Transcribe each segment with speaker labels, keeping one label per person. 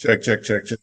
Speaker 1: Check, check, check, check.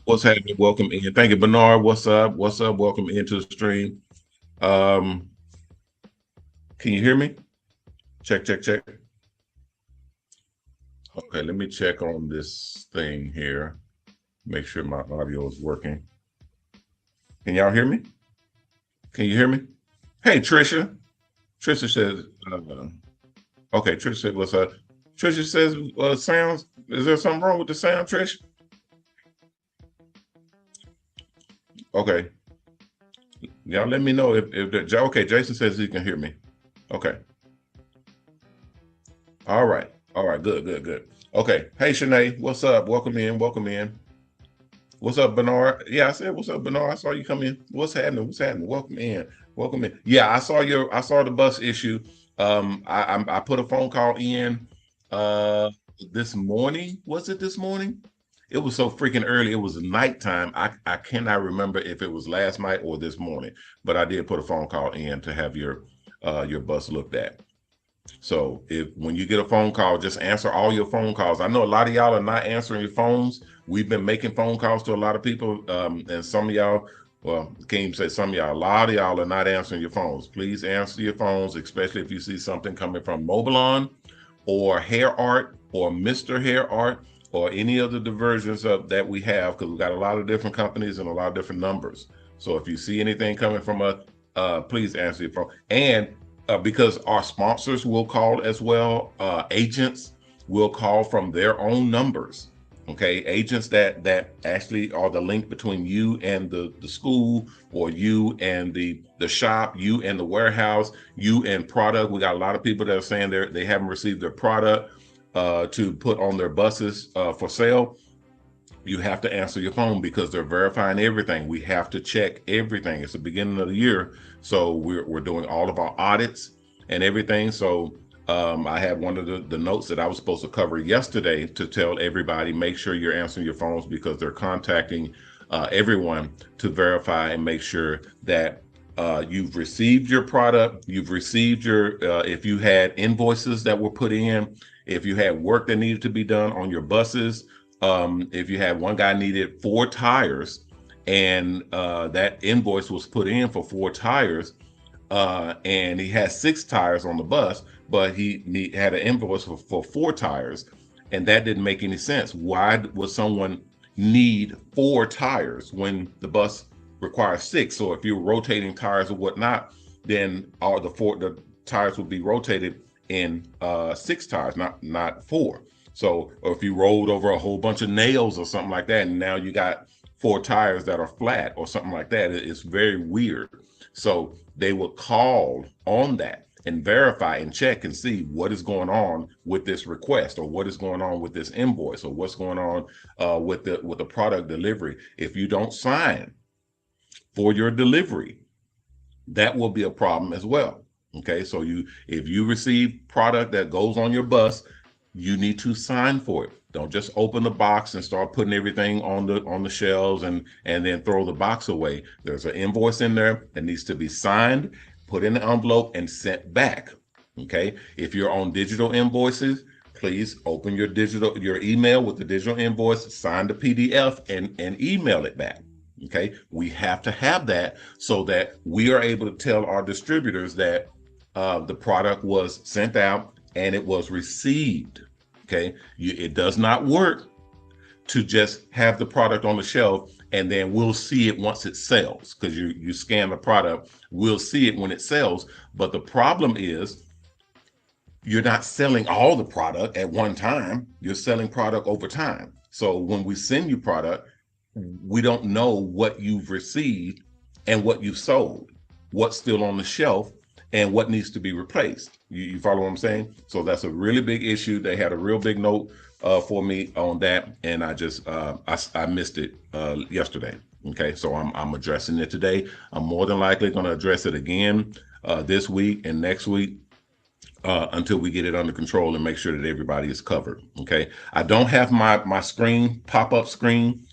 Speaker 1: What's happening? Welcome in. Thank you, Bernard. What's up? What's up? Welcome into the stream. Um, can you hear me? Check, check, check. Okay, let me check on this thing here. Make sure my audio is working. Can y'all hear me? Can you hear me? Hey, Trisha. Trisha says, okay, Trisha said, what's up? Trisha says, sounds, is there something wrong with the sound, Trish? Okay. Y'all let me know if the, okay, Jason says he can hear me. Okay. All right. All right. Good, good, good. Okay. Hey, Shanae, what's up? Welcome in. Welcome in. What's up, Bernard? Yeah, I said, what's up, Bernard? I saw you come in. What's happening? What's happening? Welcome in. Welcome in. Yeah, I saw the bus issue. I put a phone call in this morning. Was it this morning? It was so freaking early. It was nighttime. I cannot remember if it was last night or this morning, but I did put a phone call in to have your bus looked at. So if when you get a phone call, just answer all your phone calls. I know a lot of y'all are not answering your phones. We've been making phone calls to a lot of people, and some of y'all, well, can't even say some of y'all, a lot of y'all are not answering your phones. Please answer your phones, especially if you see something coming from Mobilon or Hair Art or Mr. Hair Art or any of the diversions of that we have, because we've got a lot of different companies and a lot of different numbers. So if you see anything coming from us, please answer your phone. And because our sponsors will call as well. Agents will call from their own numbers. Okay, agents that actually are the link between you and the school, or you and the shop, you and the warehouse, you and product. We got a lot of people that are saying they haven't received their product to put on their buses for sale. You have to answer your phone because they're verifying everything. We have to check everything. It's the beginning of the year, so we're doing all of our audits and everything. So I had one of the notes that I was supposed to cover yesterday to tell everybody, make sure you're answering your phones because they're contacting everyone to verify and make sure that you've received your product, you've received your, if you had invoices that were put in, if you had work that needed to be done on your buses, if you had one guy needed 4 tires and that invoice was put in for 4 tires, and he had 6 tires on the bus, but he had an invoice for 4 tires, and that didn't make any sense. Why would someone need 4 tires when the bus requires 6? So if you're rotating tires or whatnot, then all the tires would be rotated in 6 tires, not 4. So, or if you rolled over a whole bunch of nails or something like that, and now you got 4 tires that are flat or something like that, it's very weird. So they would call on that. and verify and check and see what is going on with this request, or what is going on with this invoice, or what's going on with the product delivery. If you don't sign for your delivery, that will be a problem as well. Okay, so if you receive product that goes on your bus, you need to sign for it. Don't just open the box and start putting everything on the shelves and then throw the box away. There's an invoice in there that needs to be signed, put in the envelope, and sent back. Okay, if you're on digital invoices, please open your email with the digital invoice, sign the PDF, and email it back. Okay, we have to have that so that we are able to tell our distributors that the product was sent out and it was received. Okay, it does not work to just have the product on the shelf and then we'll see it once it sells, because you scan the product, we'll see it when it sells. But the problem is you're not selling all the product at one time, you're selling product over time. So when we send you product, we don't know what you've received and what you've sold, what's still on the shelf, and what needs to be replaced. You follow what I'm saying? So that's a really big issue. They had a real big note for me on that, and I just I missed it yesterday. Okay, so I'm addressing it today. I'm more than likely going to address it again this week and next week until we get it under control and make sure that everybody is covered. Okay, I don't have my screen pop-up screen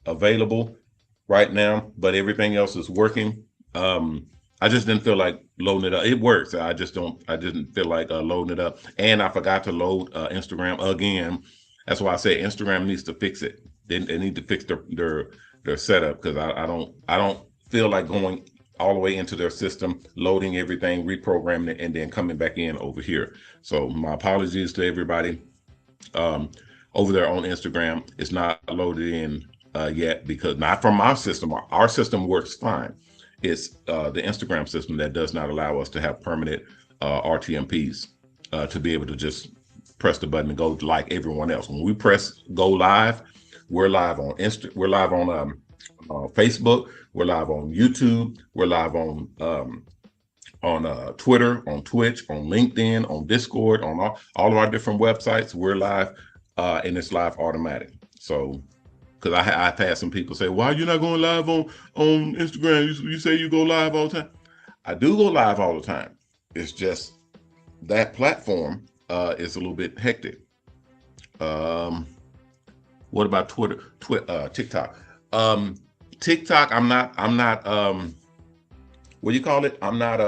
Speaker 1: available right now, but everything else is working. I just didn't feel like loading it up. It works. I didn't feel like loading it up. And I forgot to load Instagram again. That's why I say Instagram needs to fix it. They need to fix their setup, because I don't feel like going all the way into their system, loading everything, reprogramming it, and then coming back in over here. So my apologies to everybody over there on Instagram. It's not loaded in yet, because not from our system. Our system works fine. It's the Instagram system that does not allow us to have permanent RTMPs to be able to just press the button and go like everyone else. When we press go live, we're live on we're live on Facebook, we're live on YouTube, we're live on Twitter, on Twitch, on LinkedIn, on Discord, on all of our different websites. We're live, and it's live automatic. So, because I've had some people say, "Why are you not going live on Instagram? You say you go live all the time." I do go live all the time. It's just that platform is a little bit hectic. What about Twitter? TikTok. TikTok. I'm not. What do you call it? I'm not.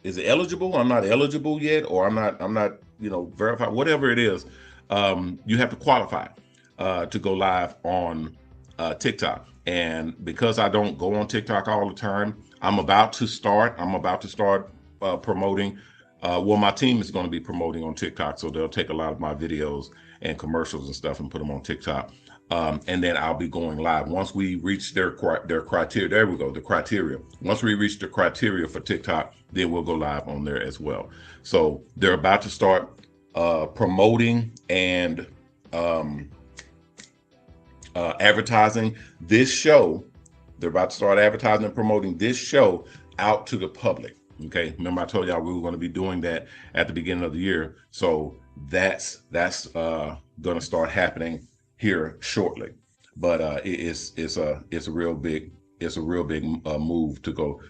Speaker 1: Is it eligible? I'm not eligible yet, or I'm not. Verified. Whatever it is, you have to qualify to go live on TikTok. And because I don't go on TikTok all the time, I'm about to start promoting. Well, my team is going to be promoting on TikTok, so they'll take a lot of my videos and commercials and stuff and put them on TikTok. And then I'll be going live once we reach their criteria. There we go, the criteria. Once we reach the criteria for TikTok, then we'll go live on there as well. So they're about to start promoting and advertising this show. They're about to start advertising and promoting this show out to the public. Okay, remember I told y'all we were going to be doing that at the beginning of the year. So that's going to start happening here shortly. But it's a real big move to go.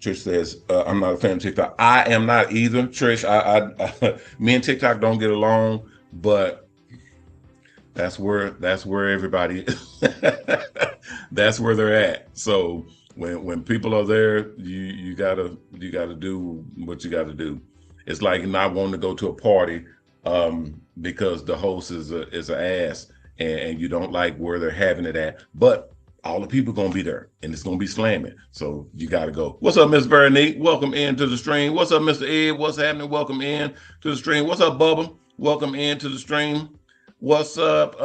Speaker 1: Trish says, I'm not a fan of TikTok. I am not either, Trish. I me and TikTok don't get along, but that's where everybody that's where they're at. So when people are there, you gotta do what you gotta do. It's like not wanting to go to a party because the host is an ass and you don't like where they're having it at, but all the people gonna be there and it's gonna be slamming. So you gotta go. What's up, Miss Veronique? Welcome into the stream. What's up, Mr. Ed? What's happening? Welcome in to the stream. What's up, Bubba? Welcome into the stream. What's up,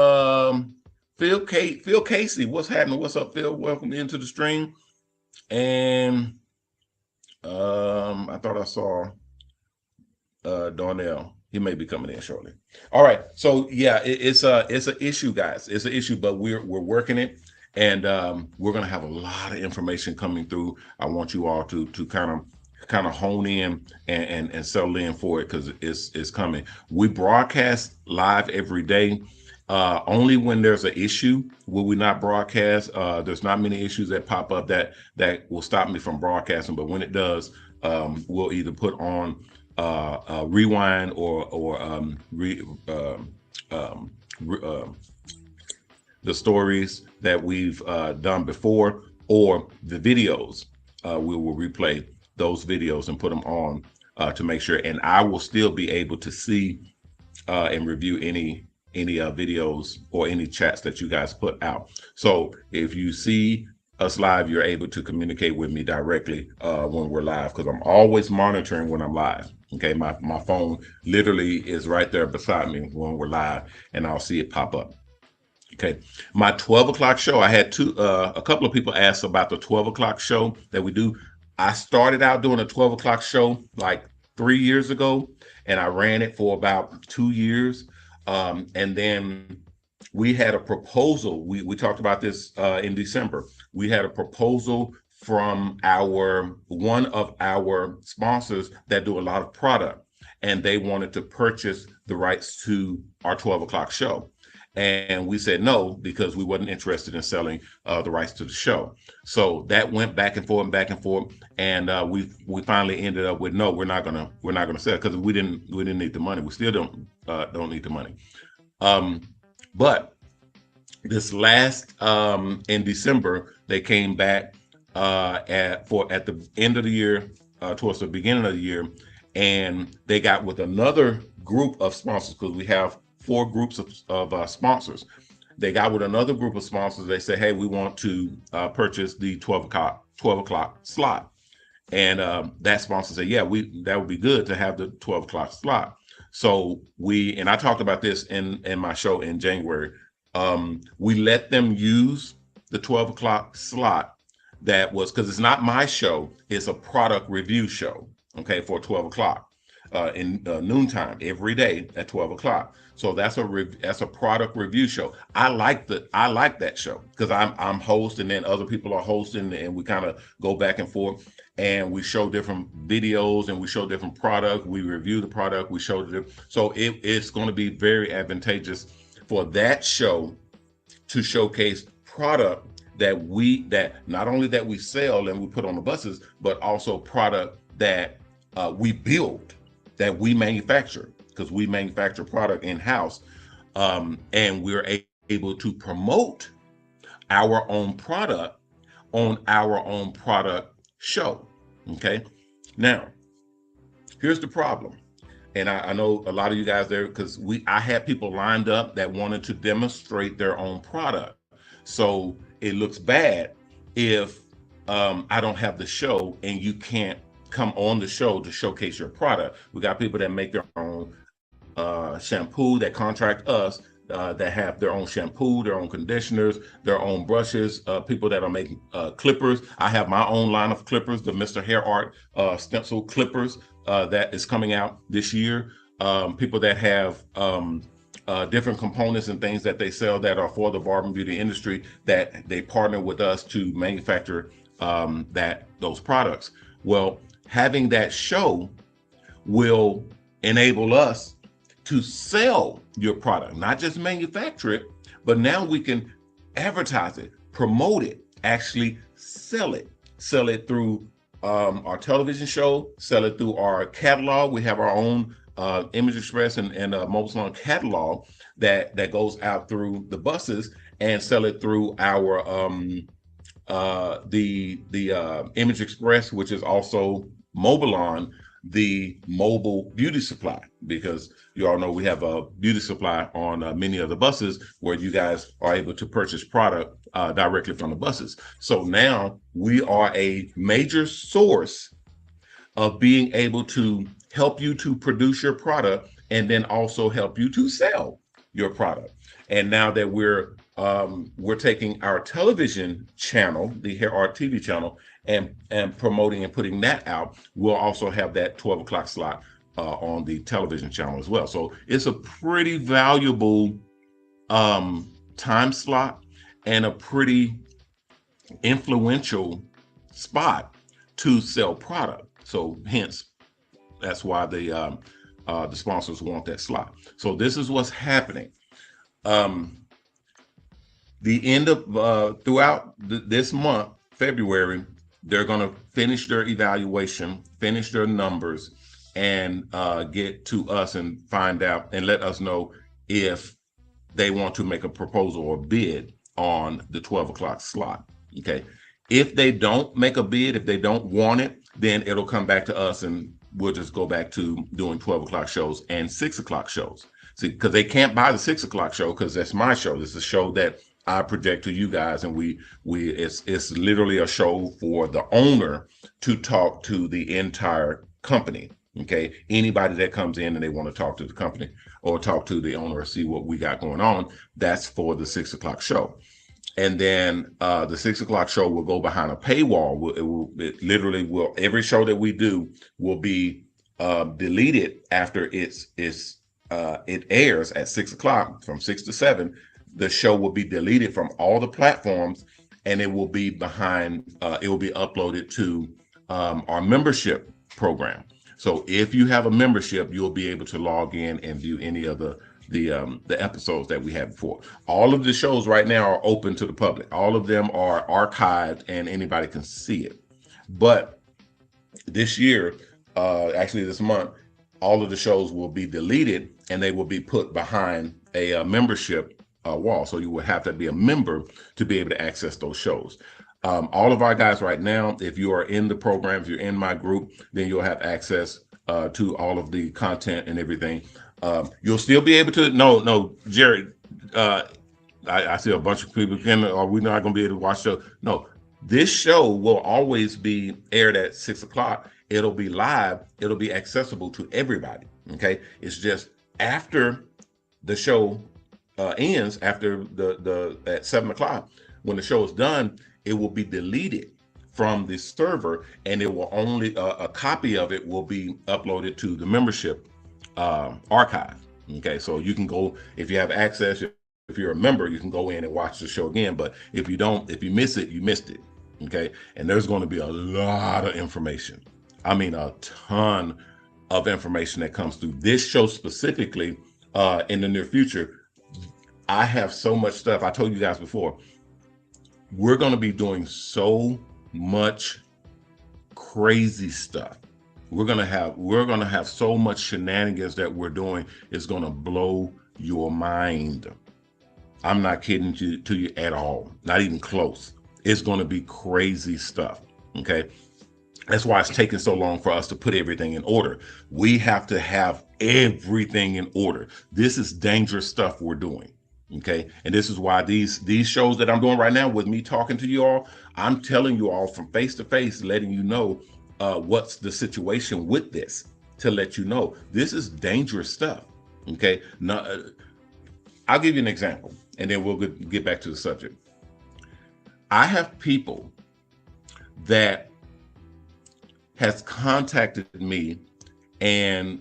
Speaker 1: Phil Casey? What's happening? What's up, Phil? Welcome into the stream. And I thought I saw Darnell. He may be coming in shortly. All right. So yeah, it's an issue, guys. It's an issue, but we're working it. And we're going to have a lot of information coming through. I want you all to kind of hone in and settle in for it, because it's coming. We broadcast live every day. Only when there's an issue will we not broadcast. There's not many issues that pop up that will stop me from broadcasting, but when it does, we'll either put on rewind or re, the stories that we've done before, or the videos. We will replay those videos and put them on to make sure. And I will still be able to see and review any videos or any chats that you guys put out. So if you see us live, you're able to communicate with me directly when we're live, because I'm always monitoring when I'm live. Okay, my phone literally is right there beside me when we're live, and I'll see it pop up. Okay, my 12 o'clock show. I had a couple of people ask about the 12 o'clock show that we do. I started out doing a 12 o'clock show like 3 years ago, and I ran it for about 2 years. And then we had a proposal. We talked about this in December. We had a proposal from one of our sponsors that do a lot of product, and they wanted to purchase the rights to our 12 o'clock show. And we said no, because we wasn't interested in selling the rights to the show. So that went back and forth and back and forth, and we finally ended up with no, we're not gonna sell, because we didn't need the money. We still don't need the money. But this last in December, they came back at the end of the year, towards the beginning of the year, and they got with another group of sponsors, because we have 4 groups of sponsors. They got with another group of sponsors. They said, hey, we want to purchase the 12 o'clock slot. And that sponsor said, yeah, that would be good to have the 12 o'clock slot. So and I talked about this in my show in January. We let them use the 12 o'clock slot. That was because it's not my show, it's a product review show, okay, for 12 o'clock in noontime every day at 12 o'clock. So that's a product review show. I like that show, because I'm hosting, and then other people are hosting, and we kind of go back and forth, and we show different videos, and we show different product. We review the product. We show it. So it's going to be very advantageous for that show to showcase product that not only that we sell and we put on the buses, but also product that we build, that we manufacture, because we manufacture product in-house, and we're able to promote our own product on our own product show. Okay, now here's the problem, and I know a lot of you guys there, because I had people lined up that wanted to demonstrate their own product. So it looks bad if I don't have the show and you can't come on the show to showcase your product. We got people that make their own shampoo, that contract us, that have their own shampoo, their own conditioners, their own brushes, people that are making clippers. I have my own line of clippers, the Mr. Hair Art stencil clippers that is coming out this year. People that have different components and things that they sell that are for the barber and beauty industry, that they partner with us to manufacture those products. Well, having that show will enable us to sell your product, not just manufacture it, but now we can advertise it, promote it, actually sell it through our television show, sell it through our catalog. We have our own Image Express and Mobile Salon catalog that goes out through the buses, and sell it through our the Image Express, which is also Mobilon, the mobile beauty supply, because you all know we have a beauty supply on many of the buses where you guys are able to purchase product directly from the buses. So now we are a major source of being able to help you to produce your product, and then also help you to sell your product. And now that we're taking our television channel, the Hair Art TV channel, and promoting and putting that out, we'll also have that 12 o'clock slot on the television channel as well. So it's a pretty valuable time slot, and a pretty influential spot to sell product. So hence, that's why the sponsors want that slot. So this is what's happening. Um, the end of throughout this month, February, they're going to finish their evaluation, finish their numbers, and get to us and find out and let us know if they want to make a proposal or bid on the 12 o'clock slot. Okay. If they don't make a bid, if they don't want it, then it'll come back to us and we'll just go back to doing 12 o'clock shows and 6 o'clock shows. See, because they can't buy the 6 o'clock show because that's my show. This is a show that I project to you guys, and it's literally a show for the owner to talk to the entire company. Okay, anybody that comes in and they want to talk to the company or talk to the owner or see what we got going on, that's for the 6 o'clock show. And then the 6 o'clock show will go behind a paywall. It literally will. Every show that we do will be deleted after it airs at 6 o'clock from 6 to 7. The show will be deleted from all the platforms, and it will be behind. It will be uploaded to our membership program. So if you have a membership, you'll be able to log in and view any of the episodes that we had before. All of the shows right now are open to the public. All of them are archived and anybody can see it. But this year, actually this month, all of the shows will be deleted and they will be put behind a membership wall. So you will have to be a member to be able to access those shows. All of our guys right now, if you are in the program, if you're in my group, then you'll have access to all of the content and everything. You'll still be able to. No, Jerry. I see a bunch of people. Are we not going to be able to watch the show? No, this show will always be aired at 6 o'clock. It'll be live. It'll be accessible to everybody. Okay, it's just after the show ends, after the at 7 o'clock, when the show is done, it will be deleted from the server, and it will only a copy of it will be uploaded to the membership archive. Okay, so you can go, if you have access, if you're a member, you can go in and watch the show again. But if you don't, if you miss it, you missed it. Okay, and there's going to be a lot of information. I mean, a ton of information that comes through this show specifically in the near future. I have so much stuff. I told you guys before, we're going to be doing so much crazy stuff. We're gonna have so much shenanigans that we're doing. It's gonna blow your mind. I'm not kidding to you at all. Not even close. It's gonna be crazy stuff. Okay. That's why it's taking so long for us to put everything in order. We have to have everything in order. This is dangerous stuff we're doing. Okay. And this is why these shows that I'm doing right now with me talking to you all, I'm telling you all from face to face, letting you know what's the situation with this, to let you know this is dangerous stuff. Okay. Now, I'll give you an example and then we'll get back to the subject. I have people that has contacted me and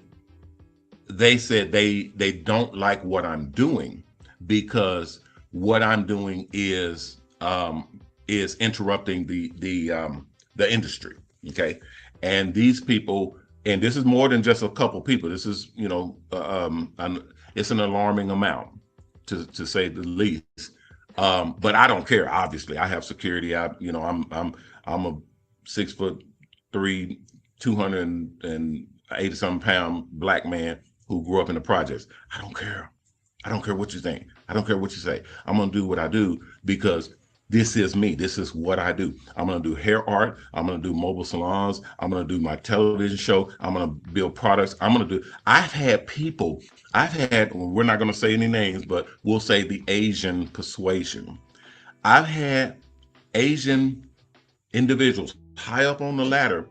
Speaker 1: they said they don't like what I'm doing because what I'm doing is interrupting the industry. Okay, and these people, and this is more than just a couple people. This is it's an alarming amount to say the least. But I don't care. Obviously, I have security. I'm a 6'3", 280 something pound black man who grew up in the projects. I don't care. I don't care what you think. I don't care what you say. I'm gonna do what I do because this is me. This is what I do. I'm going to do hair art. I'm going to do mobile salons. I'm going to do my television show. I'm going to build products. I've had people, we're not going to say any names, but we'll say the Asian persuasion. I've had Asian individuals high up on the ladder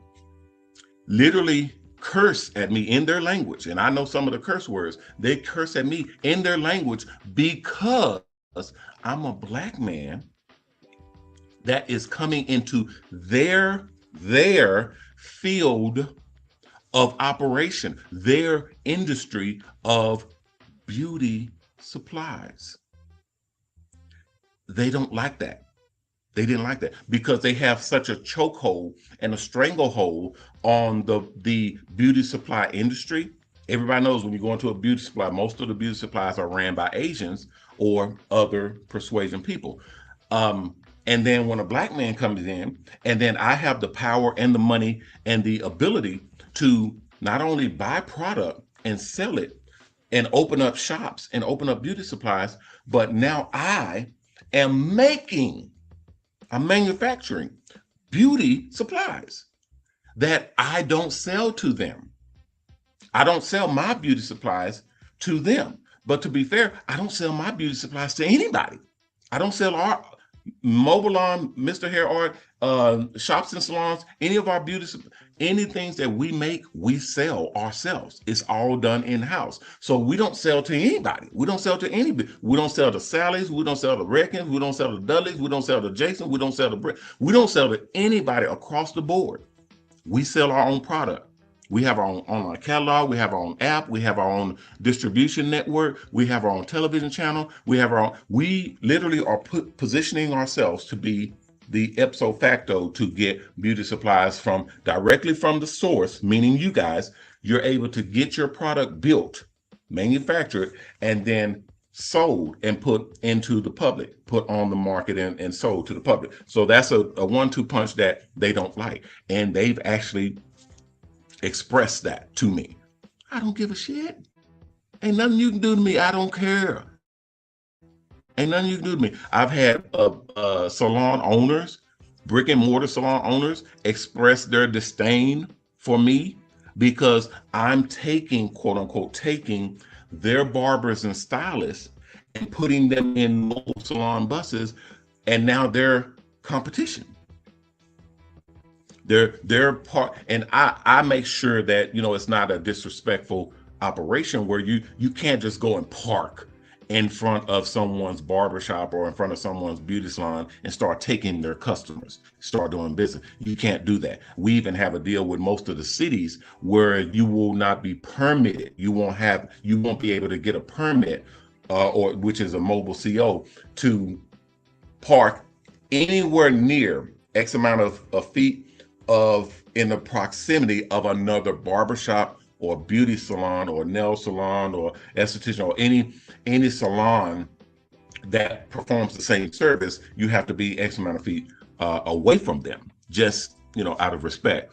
Speaker 1: literally curse at me in their language. And I know some of the curse words. They curse at me in their language because I'm a black man that is coming into their field of operation, their industry of beauty supplies. They don't like that. They didn't like that because they have such a chokehold and a stranglehold on the beauty supply industry. Everybody knows when you go into a beauty supply, most of the beauty supplies are ran by Asians or other persuasion people. Um, and then when a black man comes in, and then I have the power and the money and the ability to not only buy product and sell it and open up shops and open up beauty supplies, but now I am making, I'm manufacturing beauty supplies that I don't sell to them. I don't sell my beauty supplies to them. But to be fair, I don't sell my beauty supplies to anybody. I don't sell our Mobile on Mr. Hair Art, shops and salons, any of our beauty, anything that we make, we sell ourselves. It's all done in house. So we don't sell to anybody. We don't sell to anybody. We don't sell to Sally's. We don't sell to Reckons. We don't sell to Dudley's. We don't sell to Jason. We don't sell to we don't sell to anybody across the board. We sell our own product. We have our own online catalog. We have our own app. We have our own distribution network. We have our own television channel. We literally are positioning ourselves to be the ipso facto to get beauty supplies from directly from the source, meaning you guys. You're able to get your product built, manufactured, and then sold and put into the public, put on the market and sold to the public. So that's a 1-2 punch that they don't like. And they've actually expressed that to me. I don't give a shit. Ain't nothing you can do to me. I don't care. Ain't nothing you can do to me. I've had salon owners, brick and mortar salon owners, express their disdain for me because I'm taking, quote unquote, taking their barbers and stylists and putting them in mobile salon buses, and now they're competition. They're part, and I make sure that it's not a disrespectful operation where you can't just go and park in front of someone's barbershop or in front of someone's beauty salon and start taking their customers, start doing business. You can't do that. We even have a deal with most of the cities where you will not be permitted. You won't be able to get a permit, or which is a mobile CO, to park anywhere near X amount of feet in the proximity of another barbershop or beauty salon or nail salon or esthetician or any salon that performs the same service. You have to be X amount of feet away from them, just out of respect.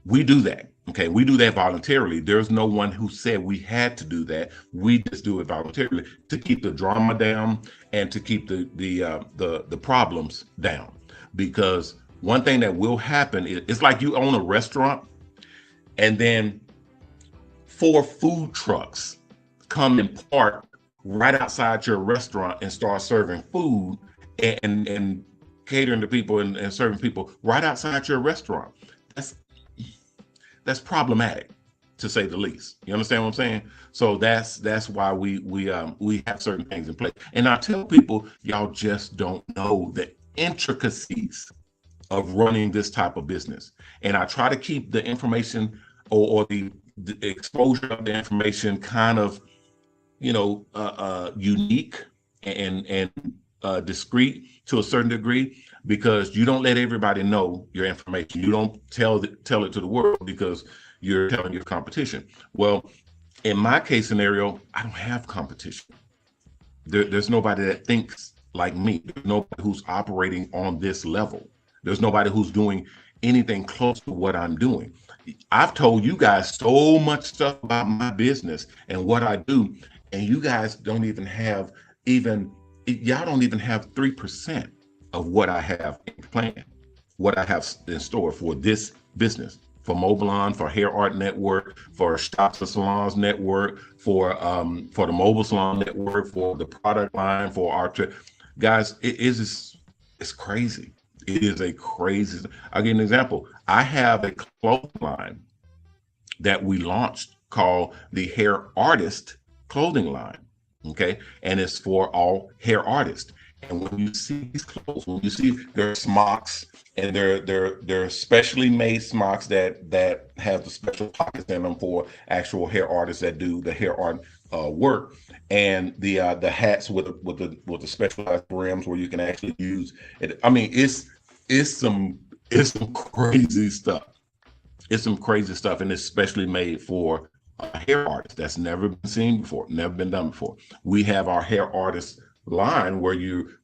Speaker 1: We do that. Okay, we do that voluntarily. There's no one who said we had to do that. We just do it voluntarily to keep the drama down and to keep the problems down. Because one thing that will happen is, it's like you own a restaurant and then 4 food trucks come and park right outside your restaurant and start serving food and catering to people and serving people right outside your restaurant. That's problematic, to say the least. You understand what I'm saying? So that's why we have certain things in place. And I tell people, y'all just don't know the intricacies of running this type of business. And I try to keep the information or the exposure of the information kind of, unique and discreet to a certain degree, because you don't let everybody know your information. You don't tell it to the world because you're telling your competition. Well, in my case scenario, I don't have competition. There's nobody that thinks like me. There's nobody who's operating on this level. There's nobody who's doing anything close to what I'm doing. I've told you guys so much stuff about my business and what I do, and you guys don't even have y'all don't even have 3% of what I have in plan, what I have in store for this business, for Mobilon, for Hair Art Network, for Shops and Salons Network, for the Mobile Salon Network, for the product line, for our guys. It's crazy. It is a crazy. I'll give you an example. I have a clothing line that we launched called the Hair Artist Clothing Line. Okay, and it's for all hair artists. And when you see these clothes, when you see their smocks, and they're specially made smocks that have the special pockets in them for actual hair artists that do the hair art work, and the hats with the specialized rims where you can actually use it. I mean, it's some it's some crazy stuff. It's some crazy stuff, and it's especially made for hair artists. That's never been seen before, never been done before. We have our hair artist line where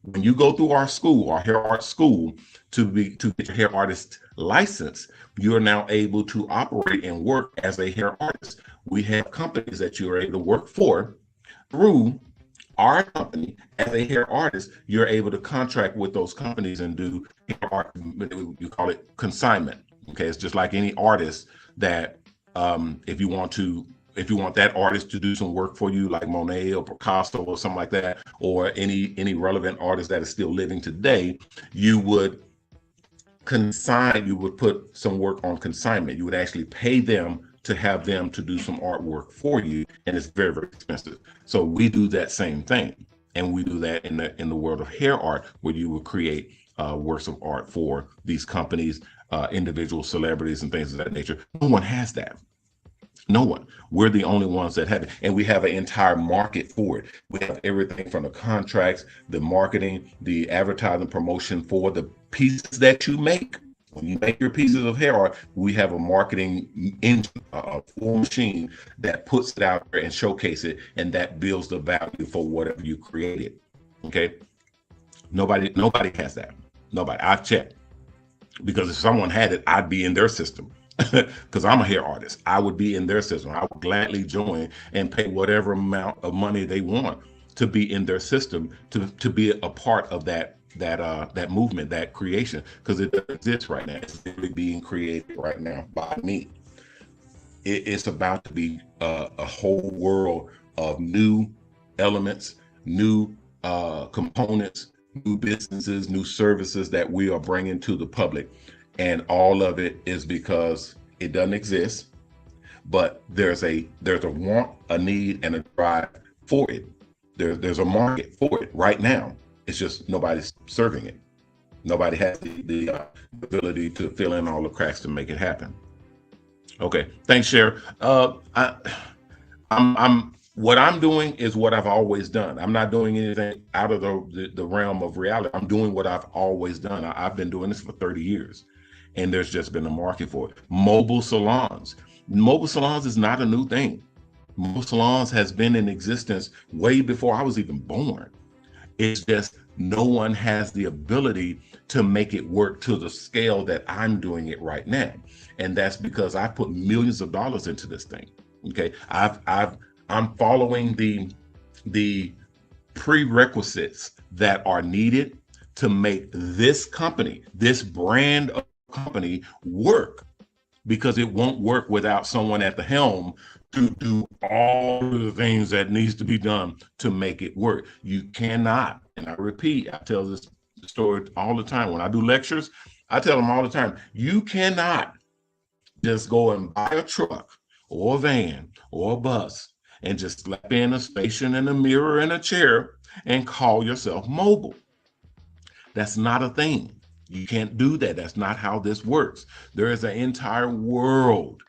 Speaker 1: when you go through our school, our hair art school, to get your hair artist license, you are now able to operate and work as a hair artist. We have companies that you are able to work for through our company as a hair artist. You're able to contract with those companies and do hair art. You call it consignment. Okay, it's just like any artist that if you want that artist to do some work for you, like Monet or Picasso or something like that, or any relevant artist that is still living today, you would put some work on consignment. You would actually pay them to have them to do some artwork for you, and it's very, very expensive. So we do that same thing, and we do that in the world of hair art, where you will create works of art for these companies, individual celebrities, and things of that nature. No one has that. No one. We're the only ones that have it, and we have an entire market for it. We have everything from the contracts, the marketing, the advertising, promotion for the pieces that you make. When you make your pieces of hair art, we have a marketing engine, a full machine that puts it out there and showcase it, and that builds the value for whatever you created. Okay. Nobody has that. Nobody. I've checked, because if someone had it, I'd be in their system. Because I'm a hair artist, I would be in their system. I would gladly join and pay whatever amount of money they want to be in their system, to be a part of that movement, that creation, because it doesn't exist right now. It's literally being created right now by me. It's about to be a whole world of new elements, new components, new businesses, new services that we are bringing to the public. And all of it is because it doesn't exist, but there's a want, a need, and a drive for it. There's a market for it right now. It's just nobody's serving it. Nobody has the ability to fill in all the cracks to make it happen. Okay, thanks, Cher. I'm what I'm doing is what I've always done. I'm not doing anything out of the realm of reality. I'm doing what I've always done. I've been doing this for 30 years, and there's just been a market for it. Mobile salons. Mobile salons is not a new thing. Mobile salons has been in existence way before I was even born. It's just no one has the ability to make it work to the scale that I'm doing it right now. And that's because I put millions of dollars into this thing. Okay. I'm following the prerequisites that are needed to make this company, this brand of company, work, because it won't work without someone at the helm to do all of the things that needs to be done to make it work. You cannot, and I repeat, I tell this story all the time when I do lectures. I tell them all the time, you cannot just go and buy a truck or a van or a bus and just slap in a station and a mirror and a chair and call yourself mobile. That's not a thing. You can't do that. That's not how this works. There is an entire world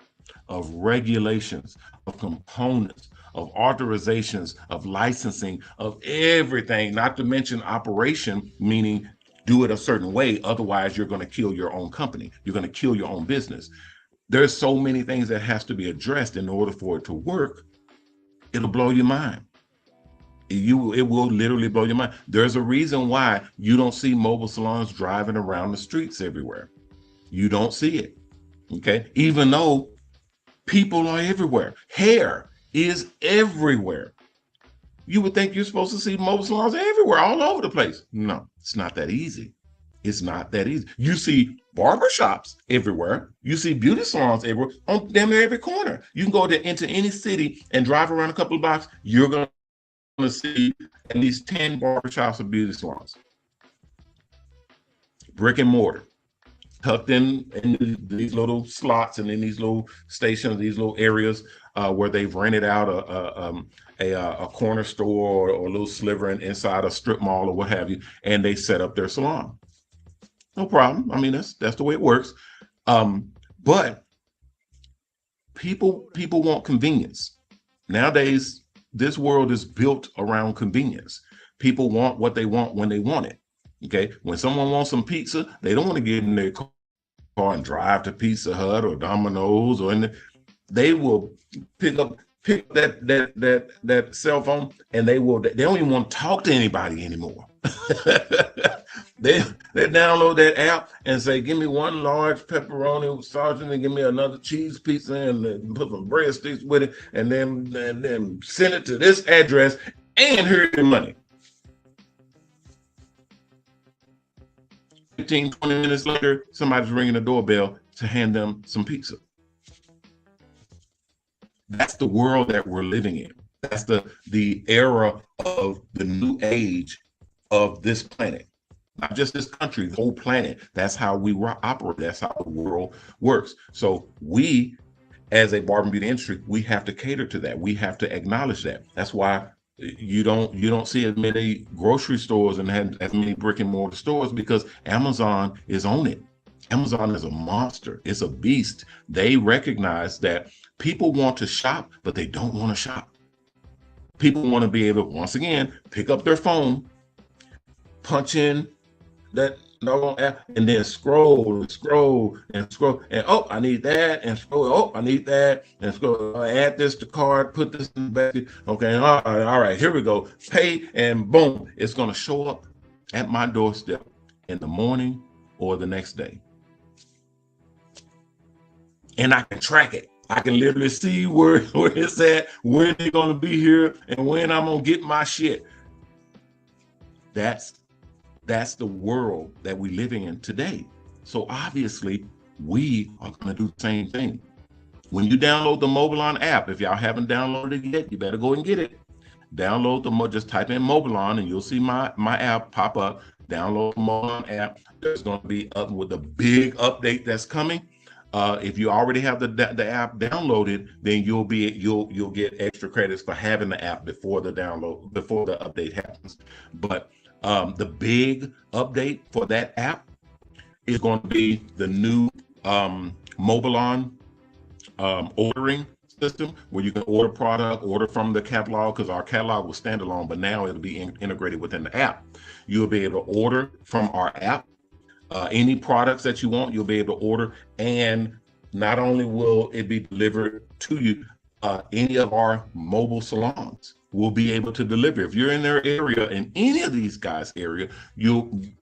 Speaker 1: of regulations, of components, of authorizations, of licensing, of everything, not to mention operation, meaning do it a certain way. Otherwise, you're going to kill your own company. You're going to kill your own business. There's so many things that has to be addressed in order for it to work. It'll blow your mind. It will literally blow your mind. There's a reason why you don't see mobile salons driving around the streets everywhere. You don't see it. Okay. Even though people are everywhere. Hair is everywhere. You would think you're supposed to see mobile salons everywhere, all over the place. No, it's not that easy. It's not that easy. You see barbershops everywhere. You see beauty salons everywhere, on damn near every corner. You can go into any city and drive around a couple of blocks. You're going to see at least 10 barbershops or beauty salons. Brick and mortar, tucked in these little slots and in these little stations, these little areas where they've rented out a corner store or a little sliver inside a strip mall or what have you, and they set up their salon. No problem. I mean, that's the way it works. But people want convenience. Nowadays, this world is built around convenience. People want what they want when they want it. Okay. When someone wants some pizza, they don't want to get in their car and drive to Pizza Hut or Domino's or anything. They will pick up that cell phone, and they don't even want to talk to anybody anymore. they download that app and say, give me one large pepperoni with sergeant and give me another cheese pizza and put some breadsticks with it, and then send it to this address, and here's your money. 15, 20 minutes later, somebody's ringing the doorbell to hand them some pizza. That's the world that we're living in. That's the era of the new age of this planet. Not just this country, the whole planet. That's how we operate. That's how the world works. So we, as a barber and beauty industry, we have to cater to that. We have to acknowledge that. That's why you don't see as many grocery stores and as many brick and mortar stores, because Amazon is on it. Amazon is a monster. It's a beast. They recognize that people want to shop, but they don't want to shop. People want to be able to, once again, pick up their phone, punch in that app, and then scroll, and oh, I need that, and scroll, oh, I need that, and scroll, add this to cart, put this in the basket. Okay, all right, here we go. Pay, and boom, it's going to show up at my doorstep in the morning or the next day. And I can track it. I can literally see where it's at, when they're going to be here, and when I'm going to get my shit. That's the world that we're living in today. So obviously, we are going to do the same thing. When you download the Mobilon app, if y'all haven't downloaded it yet, you better go and get it. Download just type in Mobilon and you'll see my app pop up. Download the Mobilon app. There's going to be up with a big update that's coming. If you already have the app downloaded, then you'll get extra credits for having the app before the update happens. But the big update for that app is going to be the new Mobilon ordering system, where you can order from the catalog, because our catalog was standalone, but now it'll be integrated within the app. You'll be able to order from our app. Any products that you want, you'll be able to order, and not only will it be delivered to you, any of our mobile salons will be able to deliver. If you're in their area, in any of these guys' area,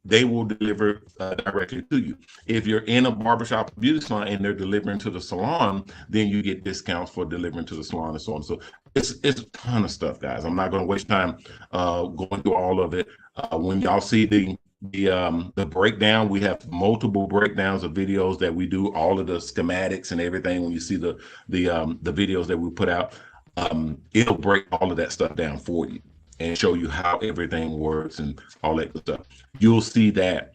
Speaker 1: they will deliver directly to you. If you're in a barbershop or beauty salon and they're delivering to the salon, then you get discounts for delivering to the salon and so on. So it's a ton of stuff, guys. I'm not going to waste time going through all of it. When y'all see the breakdown, we have multiple breakdowns of videos that we do, all of the schematics and everything. When you see the videos that we put out, it'll break all of that stuff down for you and show you how everything works and all that good stuff. You'll see that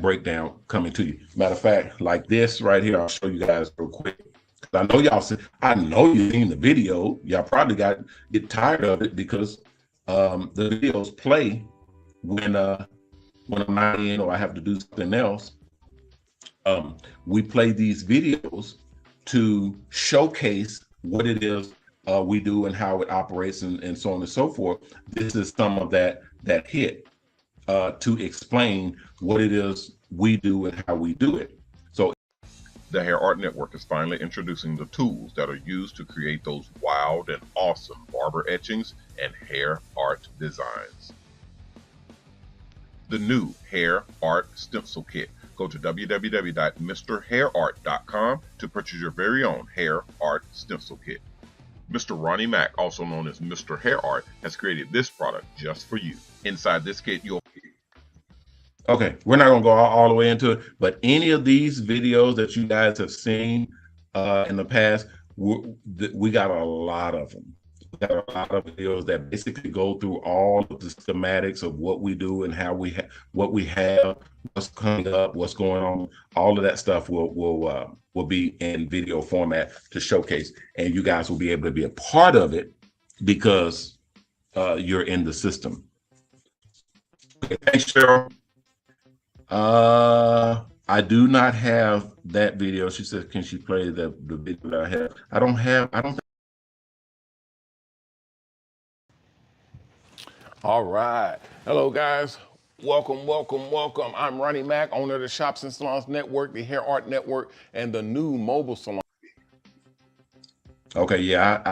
Speaker 1: breakdown coming to you. Matter of fact, like this right here, I'll show you guys real quick. I know you've seen the video. Y'all probably get tired of it, because the videos play when I'm not in or I have to do something else. We play these videos to showcase what it is we do and how it operates and so on and so forth. This is some of that hit to explain what it is we do and how we do it. So
Speaker 2: the Hair Art Network is finally introducing the tools that are used to create those wild and awesome barber etchings and hair art designs. The new Hair Art Stencil Kit. Go to www.mrhairart.com to purchase your very own Hair Art Stencil Kit. Mr. Ronnie Mack, also known as Mr. Hair Art, has created this product just for you. Inside this kit,
Speaker 1: okay, we're not going to go all the way into it, but any of these videos that you guys have seen in the past, we got a lot of them. We got a lot of videos that basically go through all of the schematics of what we do and how what we have, what's coming up, what's going on. All of that stuff will be in video format to showcase, and you guys will be able to be a part of it because you're in the system. Okay, thanks, Cheryl. I do not have that video. She said, can she play the video that I have? I don't think All right. Hello, guys. Welcome, welcome, welcome. I'm Ronnie Mack, owner of the Shops and Salons Network, the Hair Art Network, and the new mobile salon. Okay, yeah,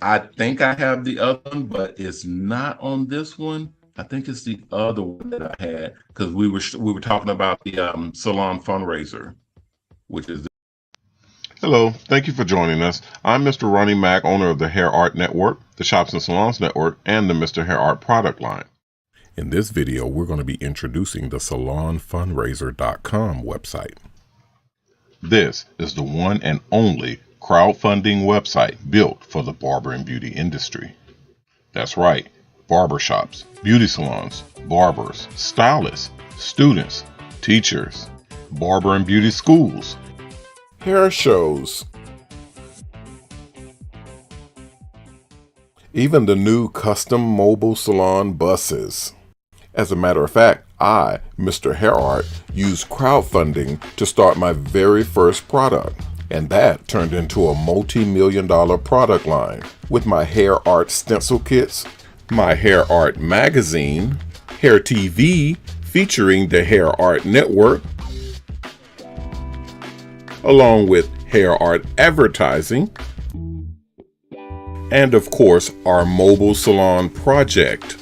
Speaker 1: I think I have the other one, but it's not on this one. I think it's the other one that I had because we were talking about the salon fundraiser, which is
Speaker 2: Hello, thank you for joining us. I'm Mr. Ronnie Mack, owner of the Hair Art Network, the Shops and Salons Network, and the Mr. Hair Art product line.
Speaker 3: In this video, we're going to be introducing the salonfundraiser.com website.
Speaker 2: This is the one and only crowdfunding website built for the barber and beauty industry. That's right, barbershops, beauty salons, barbers, stylists, students, teachers, barber and beauty schools,
Speaker 3: Hair shows. Even the new custom mobile salon buses. As a matter of fact, I, Mr. Hair Art, used crowdfunding to start my very first product, and that turned into a multi-million-dollar product line with my hair art stencil kits, my hair art magazine, hair TV featuring the Hair Art Network, along with hair art advertising, and of course our mobile salon project,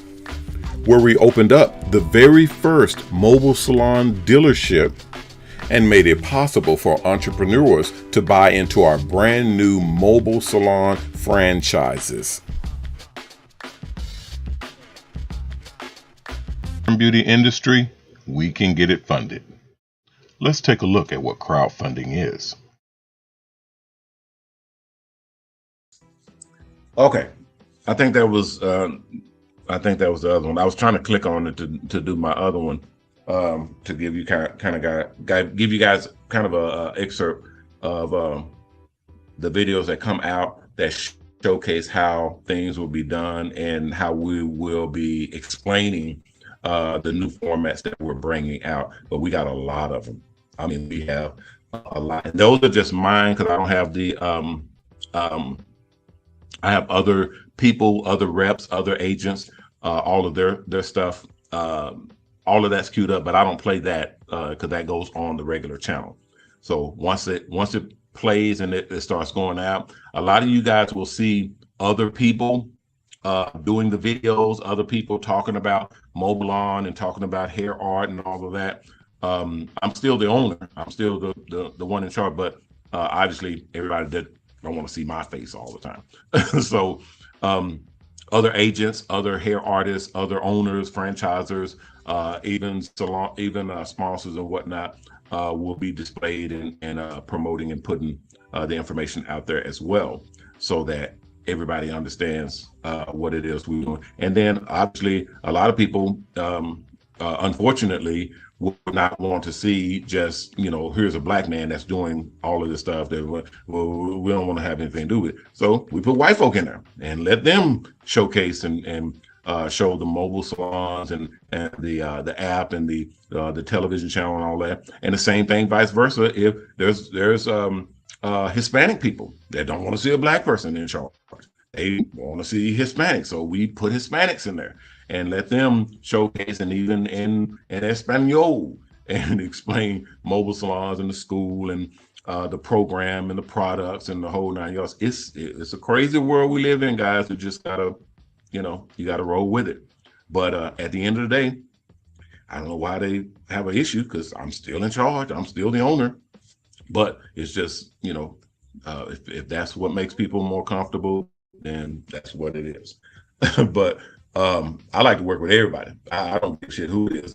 Speaker 3: where we opened up the very first mobile salon dealership and made it possible for entrepreneurs to buy into our brand new mobile salon franchises.
Speaker 2: beauty industry, we can get it funded. Let's take a look at what crowdfunding is.
Speaker 1: okay. I think that was the other one. I was trying to click on it to do my other one, to give you give you guys kind of a excerpt of the videos that come out that showcase how things will be done and how we will be explaining the new formats that we're bringing out. But we got a lot of them. I mean, we have a lot. And those are just mine because I don't have the I have other people, other reps, other agents, all of their stuff. All of that's queued up, but I don't play that because that goes on the regular channel. So once it plays and it starts going out, a lot of you guys will see other people doing the videos, other people talking about mobile on and talking about hair art and all of that. I'm still the owner. I'm still the one in charge, but obviously everybody that don't want to see my face all the time. So other agents, other hair artists, other owners, franchisors, even sponsors and whatnot will be displayed and promoting and putting the information out there as well, so that everybody understands what it is we're doing. And then obviously a lot of people, unfortunately, would not want to see just, here's a black man that's doing all of this stuff that we don't want to have anything to do with it. So we put white folk in there and let them showcase and show the mobile salons and the app and the television channel and all that. And the same thing vice versa. If there's Hispanic people that don't want to see a black person in charge, they want to see Hispanics, so we put Hispanics in there and let them showcase and even in Espanol and explain mobile salons and the school and the program and the products and the whole nine yards. It's a crazy world we live in, guys. You just gotta, you gotta roll with it. But at the end of the day, I don't know why they have an issue because I'm still in charge. I'm still the owner. But it's just, if that's what makes people more comfortable, then that's what it is. But I like to work with everybody. I don't give a shit who it is.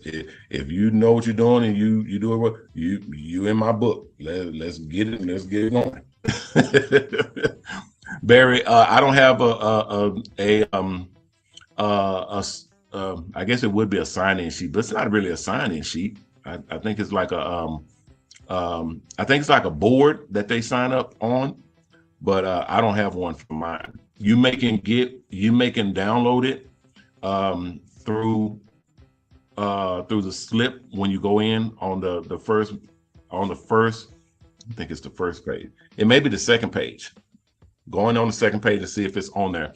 Speaker 1: If you know what you're doing and you do it well, you in my book. Let's get it. Let's get it going. Barry, I don't have I guess it would be a sign-in sheet, but it's not really a sign-in sheet. I think it's like I think it's like a board that they sign up on, but I don't have one for mine. You can download it through the slip when you go in on the first, I think it's the first page. It may be the second page. Going on the second page to see if it's on there.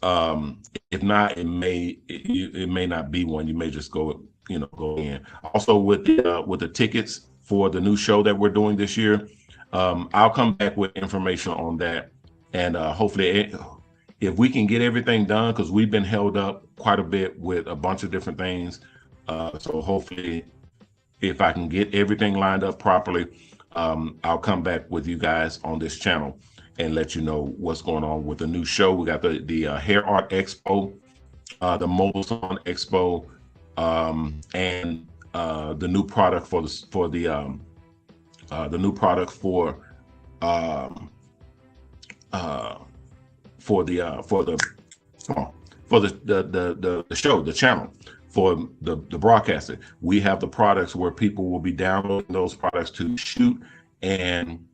Speaker 1: If not, it may not be one. You may just go, go in. Also with the tickets for the new show that we're doing this year, I'll come back with information on that, and hopefully, if we can get everything done, because we've been held up quite a bit with a bunch of different things. So hopefully, if I can get everything lined up properly, I'll come back with you guys on this channel and let you know what's going on with the new show. We got the Hair Art Expo, the Mobile Salon Expo, and the new product the new product for the show, the channel, for the broadcaster. We have the products where people will be downloading those products to shoot and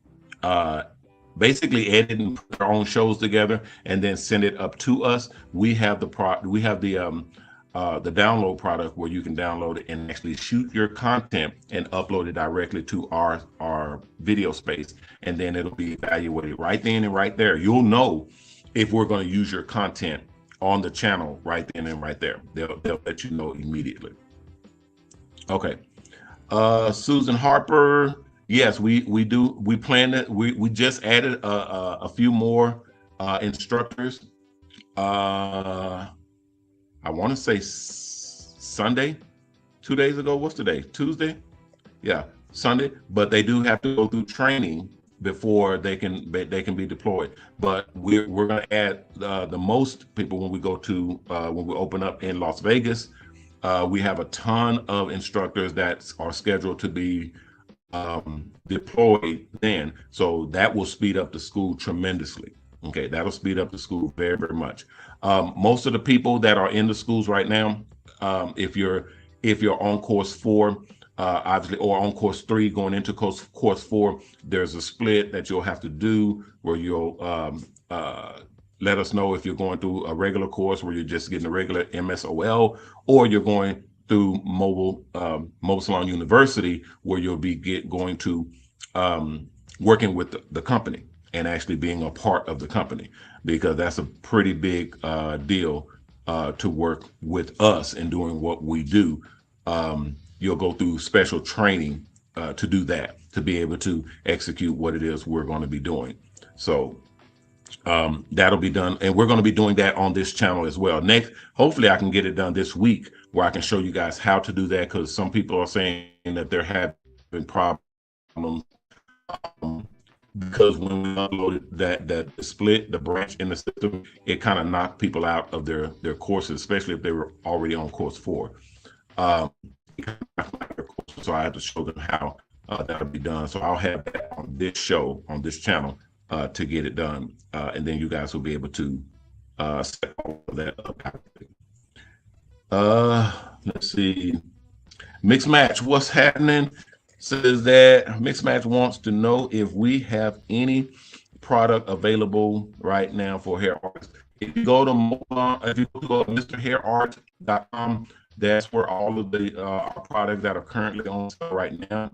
Speaker 1: basically edit and put their own shows together and then send it up to us. We have the download product where you can download it and actually shoot your content and upload it directly to our video space, and then it'll be evaluated right then and right there. You'll know if we're going to use your content on the channel right then and right there. They'll let you know immediately. Okay. Susan Harper. Yes, we do. We plan that. We just added a few more instructors. I want to say Sunday, 2 days ago. What's today? Tuesday? Yeah, Sunday. But they do have to go through training before they can be deployed. But we're going to add the most people when we go to when we open up in Las Vegas. We have a ton of instructors that are scheduled to be deployed then, so that will speed up the school tremendously. Okay, that'll speed up the school very, very much. Most of the people that are in the schools right now, if you're on course 4, obviously, or on course 3 going into course 4, there's a split that you'll have to do where you'll let us know if you're going through a regular course where you're just getting a regular MSOL, or you're going through Mobile Salon University, where you'll be going to working with the company and actually being a part of the company, because that's a pretty big deal to work with us and doing what we do. You'll go through special training to do that, to be able to execute what it is we're going to be doing. So that'll be done, and we're going to be doing that on this channel as well. Next, hopefully I can get it done this week, where I can show you guys how to do that, because some people are saying that they're having problems because when we uploaded that split, the branch in the system, it kind of knocked people out of their courses, especially if they were already on course 4. So I had to show them how that'll be done. So I'll have that on this show, on this channel, to get it done, and then you guys will be able to set all of that up. Let's see. Mixed Match, what's happening? Says that Mixed Match wants to know if we have any product available right now for hair artists. If you go to MrHairArt.com, that's where all of the products that are currently on sale right now.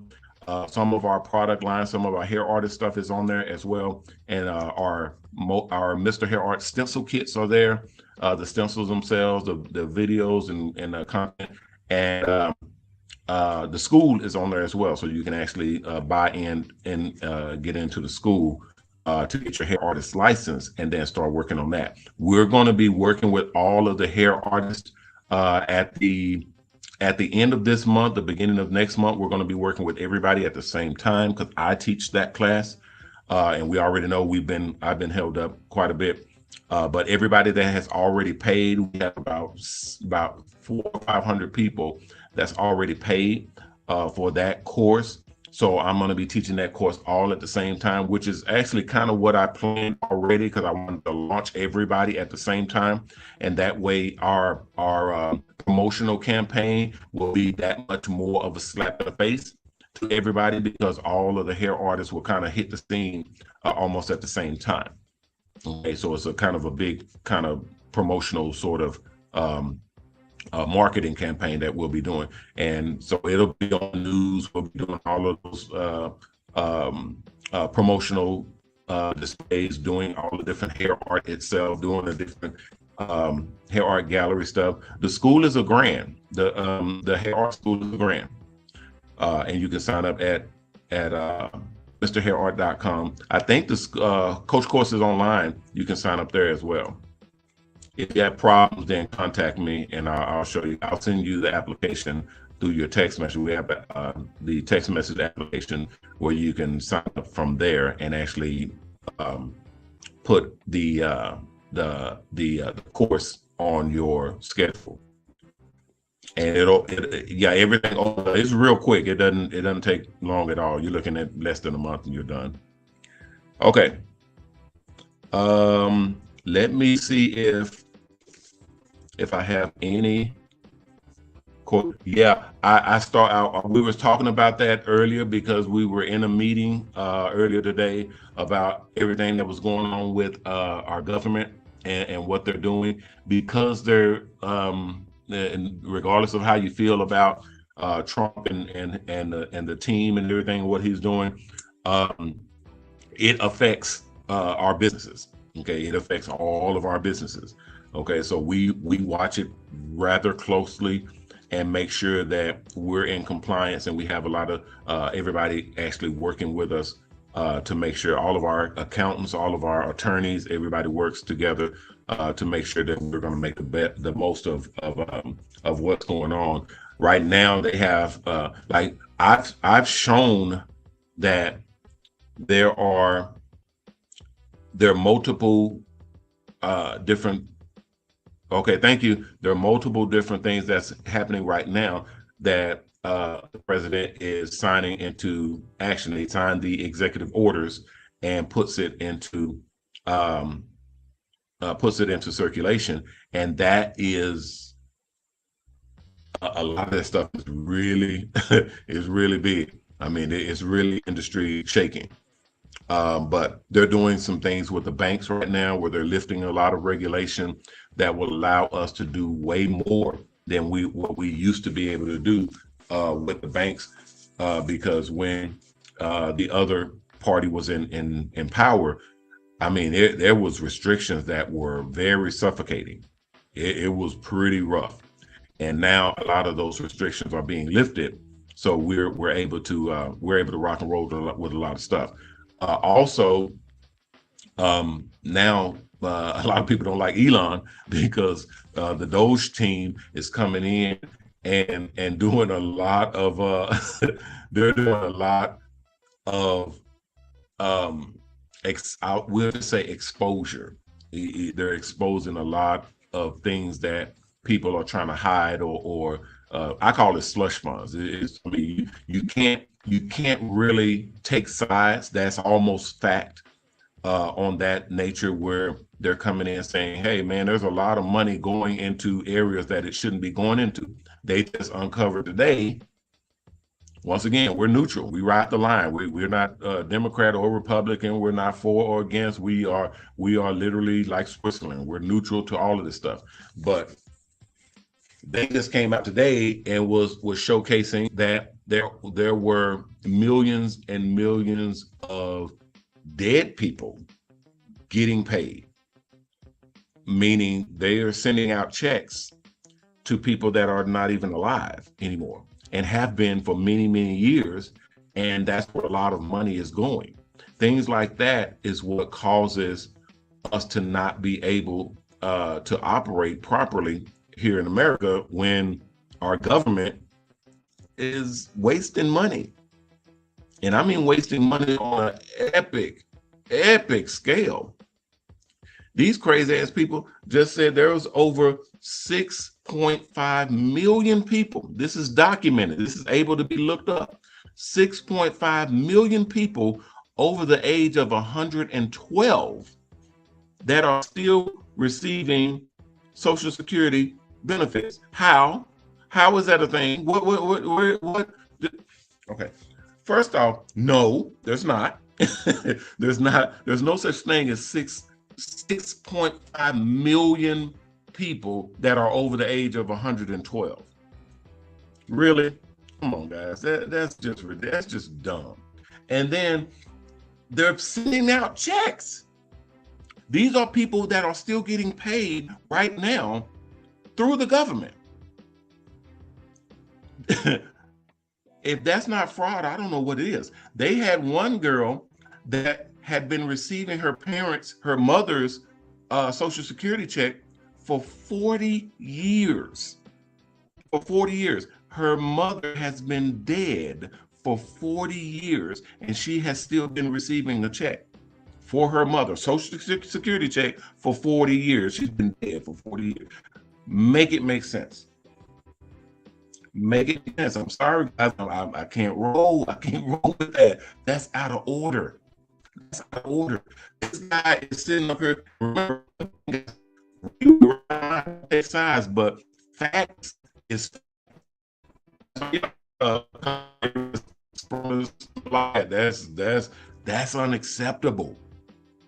Speaker 1: Some of our product line, some of our hair artist stuff is on there as well, and our Mr. Hair Art stencil kits are there. The stencils themselves, the videos and the content, and the school is on there as well, so you can actually buy in and get into the school to get your hair artist license and then start working on that. We're going to be working with all of the hair artists at the end of this month, the beginning of next month. We're going to be working with everybody at the same time, because I teach that class, and we already know I've been held up quite a bit. But everybody that has already paid, we have about 400 or 500 people that's already paid for that course. So I'm going to be teaching that course all at the same time, which is actually kind of what I planned already, because I wanted to launch everybody at the same time. And that way our promotional campaign will be that much more of a slap in the face to everybody, because all of the hair artists will kind of hit the scene almost at the same time. Okay, so it's a kind of a big kind of promotional sort of marketing campaign that we'll be doing, and so it'll be on the news. We'll be doing all of those promotional displays, doing all the different hair art itself, doing the different hair art gallery stuff. The school is a grant. The hair art school is a grant, and you can sign up at mrhairart.com. I think this coach course is online. You can sign up there as well. If you have problems, then contact me and I'll show you. I'll send you the application through your text message. We have the text message application where you can sign up from there and actually put the course on your schedule. And everything. It's real quick. It doesn't take long at all. You're looking at less than a month and you're done. Okay. Let me see if I have any. Yeah, I start out. We were talking about that earlier because we were in a meeting earlier today about everything that was going on with our government and what they're doing, because they're and regardless of how you feel about Trump and the team and everything, what he's doing, it affects our businesses. Okay, it affects all of our businesses. Okay, so we watch it rather closely and make sure that we're in compliance, and we have a lot of everybody actually working with us to make sure all of our accountants, all of our attorneys, everybody works together to make sure that we're going to make the most of what's going on. Right now, they have like I've shown that there are multiple different. Okay, thank you. There are multiple different things that's happening right now that the president is signing into action. He signed the executive orders and puts it into circulation, and that is a lot of that stuff is really is really big. I mean, it's really industry shaking. But they're doing some things with the banks right now where they're lifting a lot of regulation that will allow us to do way more than what we used to be able to do with the banks, because when the other party was in power, I mean, there was restrictions that were very suffocating. It was pretty rough, and now a lot of those restrictions are being lifted, so we're able to rock and roll with a lot of stuff. Also, now a lot of people don't like Elon because the Doge team is coming in and doing a lot of they're doing a lot of we'll just say exposure. They're exposing a lot of things that people are trying to hide, or I call it slush funds. I mean, you can't really take sides. That's almost fact on that nature, where they're coming in saying, hey man, there's a lot of money going into areas that it shouldn't be going into. They just uncovered today. Once again, we're neutral. We ride the line. We're not Democrat or Republican. We're not for or against. We are literally like Switzerland. We're neutral to all of this stuff. But they just came out today and was showcasing that there were millions and millions of dead people getting paid, meaning they are sending out checks to people that are not even alive anymore and have been for many, many years. And that's where a lot of money is going. Things like that is what causes us to not be able to operate properly here in America when our government is wasting money. And I mean wasting money on an epic scale. These crazy ass people just said there was over 6.5 million people. This is documented. This is able to be looked up. 6.5 million people over the age of 112 that are still receiving Social Security benefits. How is that a thing? What? Okay. First off, no, there's not. There's no such thing as 6.5 million people that are over the age of 112. Really? Come on, guys. That's just dumb. And then they're sending out checks. These are people that are still getting paid right now through the government. If that's not fraud, I don't know what it is. They had one girl that had been receiving her mother's Social Security check for 40 years. For 40 years. Her mother has been dead for 40 years, and she has still been receiving a check for her mother, Social Security check for 40 years. She's been dead for 40 years. Make it make sense. Make it make sense. I'm sorry, guys. I can't roll. I can't roll with that. That's out of order. That's out of order. This guy is sitting up here. Remember, size, but facts is that's unacceptable.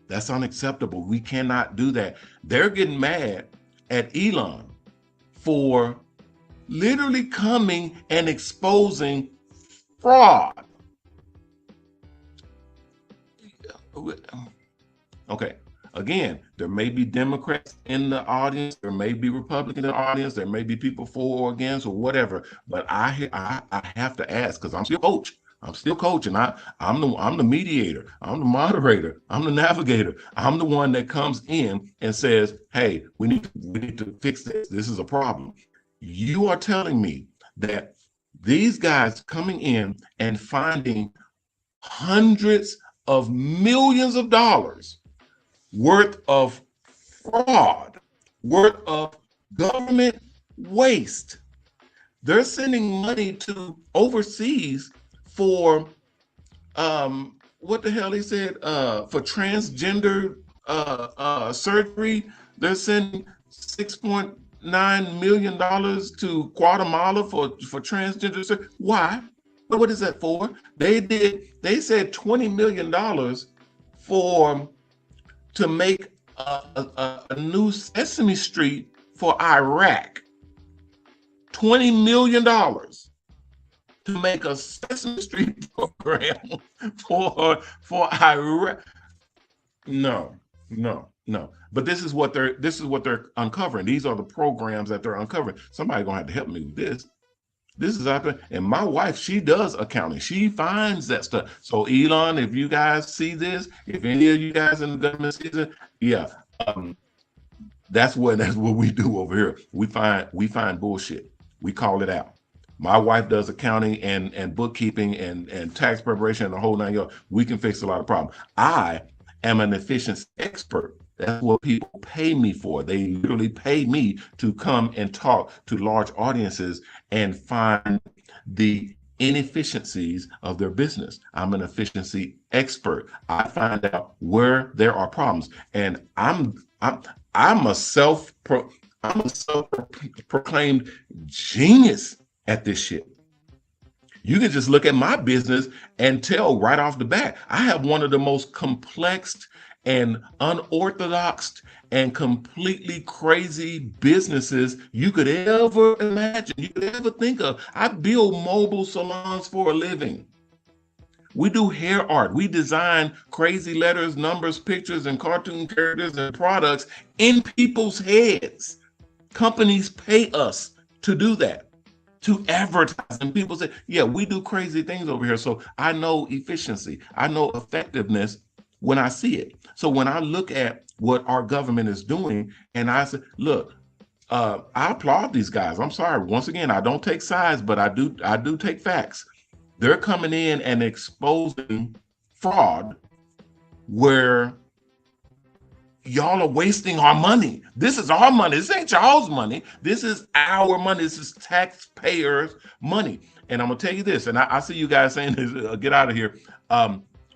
Speaker 1: That's unacceptable. We cannot do that. They're getting mad at Elon for literally coming and exposing fraud. Okay. Again, there may be Democrats in the audience, there may be Republicans in the audience, there may be people for or against or whatever, but I have to ask, because I'm still coach. I'm still coaching. I'm the mediator. I'm the moderator. I'm the navigator. I'm the one that comes in and says, hey, we need to fix this. This is a problem. You are telling me that these guys coming in and finding hundreds of millions of dollars worth of fraud, worth of government waste. They're sending money to overseas for what the hell he said, for transgender surgery. They're sending $6.9 million to Guatemala for transgender surgery. Why? What is that for? They said $20 million to make a new Sesame Street for Iraq. $20 million to make a Sesame Street program for Iraq. No. But this is what they're uncovering. These are the programs that they're uncovering. Somebody's gonna have to help me with this. This is out there. And my wife, she does accounting. She finds that stuff. So Elon, if you guys see this, if any of you guys in the government season, yeah, that's what we do over here. We find bullshit. We call it out. My wife does accounting and bookkeeping and tax preparation and the whole nine yards. We can fix a lot of problems. I am an efficiency expert. That's what people pay me for. They literally pay me to come and talk to large audiences and find the inefficiencies of their business. I'm an efficiency expert. I find out where there are problems, and I'm a self-proclaimed genius at this shit. You can just look at my business and tell right off the bat, I have one of the most complex and unorthodox and completely crazy businesses you could ever imagine, you could ever think of. I build mobile salons for a living. We do hair art. We design crazy letters, numbers, pictures, and cartoon characters and products in people's heads. Companies pay us to do that, to advertise. And people say, yeah, we do crazy things over here. So I know efficiency. I know effectiveness when I see it. So when I look at what our government is doing, and I say, look, I applaud these guys. I'm sorry. Once again, I don't take sides, but I do take facts. They're coming in and exposing fraud where y'all are wasting our money. This is our money. This ain't y'all's money. This is our money. This is taxpayers' money. And I'm gonna tell you this, and I see you guys saying this, get out of here.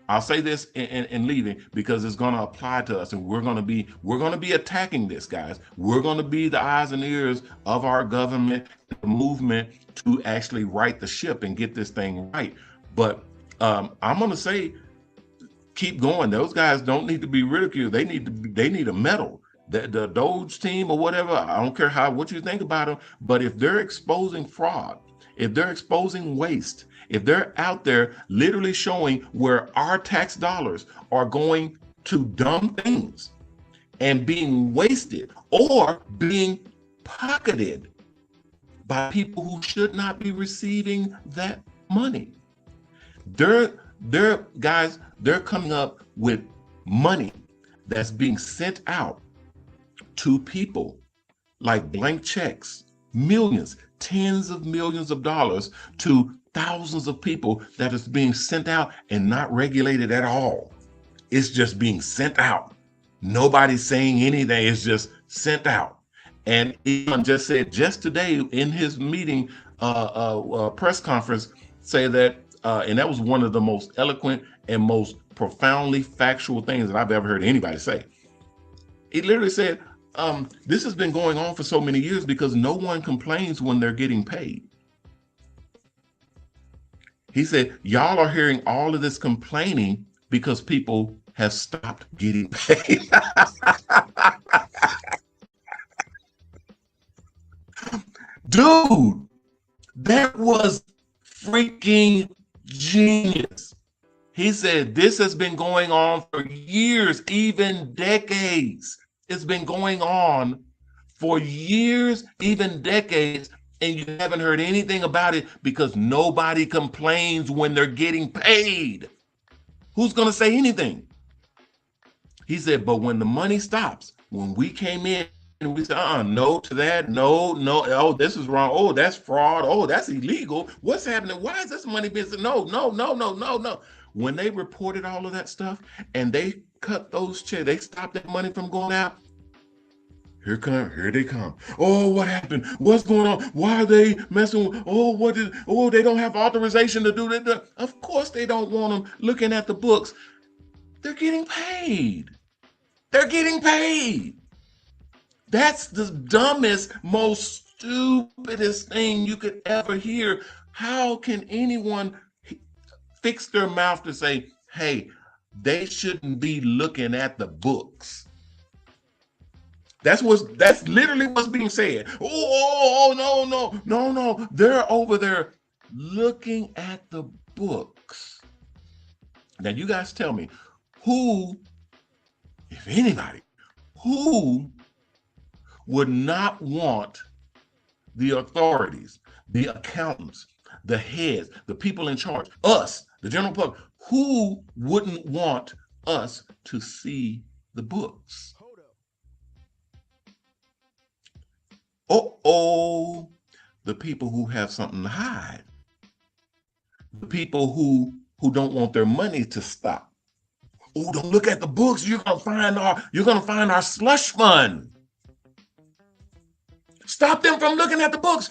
Speaker 1: I'll say this in leaving because it's going to apply to us, and we're going to be attacking this, guys. We're going to be the eyes and ears of our government, the movement to actually right the ship and get this thing right. But I'm going to say, keep going. Those guys don't need to be ridiculed. They need a medal. The Doge team or whatever. I don't care what you think about them, but if they're exposing fraud, if they're exposing waste, if they're out there literally showing where our tax dollars are going to dumb things, and being wasted or being pocketed by people who should not be receiving that money. They're coming up with money that's being sent out to people like blank checks, millions, tens of millions of dollars to thousands of people that is being sent out and not regulated at all. It's just being sent out. Nobody's saying anything. It's just sent out. And Elon just said just today in his meeting, press conference, say that, and that was one of the most eloquent and most profoundly factual things that I've ever heard anybody say. He literally said, this has been going on for so many years because no one complains when they're getting paid. He said, y'all are hearing all of this complaining because people have stopped getting paid. Dude, that was freaking genius. He said, this has been going on for years, even decades. It's been going on for years, even decades, and you haven't heard anything about it because nobody complains when they're getting paid. Who's going to say anything? He said, but when the money stops, when we came in and we said, no to that, no, oh, this is wrong, oh, that's fraud, oh, that's illegal, what's happening, why is this money being said, no. When they reported all of that stuff and they cut those checks, they stopped that money from going out. Here they come. Oh, what happened? What's going on? Why are they messing with, they don't have authorization to do that. Of course they don't want them looking at the books. They're getting paid. They're getting paid. That's the dumbest, most stupidest thing you could ever hear. How can anyone fix their mouth to say, hey, they shouldn't be looking at the books? That's literally what's being said. No. They're over there looking at the books. Now you guys tell me, who, if anybody, who would not want the authorities, the accountants, the heads, the people in charge, us, the general public, who wouldn't want us to see the books? The people who have something to hide, the people who don't want their money to stop. Oh, don't look at the books. You're gonna find our slush fund. Stop them from looking at the books.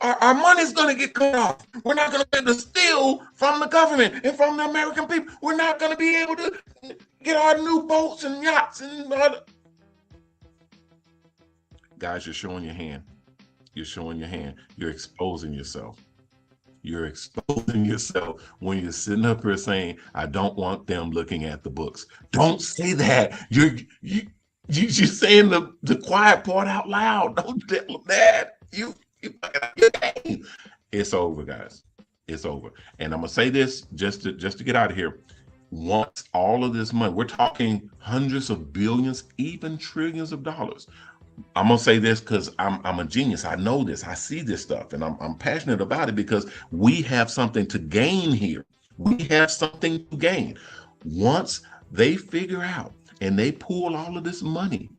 Speaker 1: Our money's gonna get cut off. We're not gonna be able to steal from the government and from the American people. We're not gonna be able to get our new boats and yachts and guys, you're showing your hand. You're showing your hand. You're exposing yourself. You're exposing yourself when you're sitting up here saying, I don't want them looking at the books. Don't say that. You're saying the quiet part out loud. Don't tell them that. It's over, guys. It's over. And I'm gonna say this just to get out of here. Once all of this money, we're talking hundreds of billions, even trillions of dollars. I'm gonna say this because I'm a genius. I know this. I see this stuff, and I'm passionate about it because we have something to gain here. We have something to gain. Once they figure out and they pull all of this money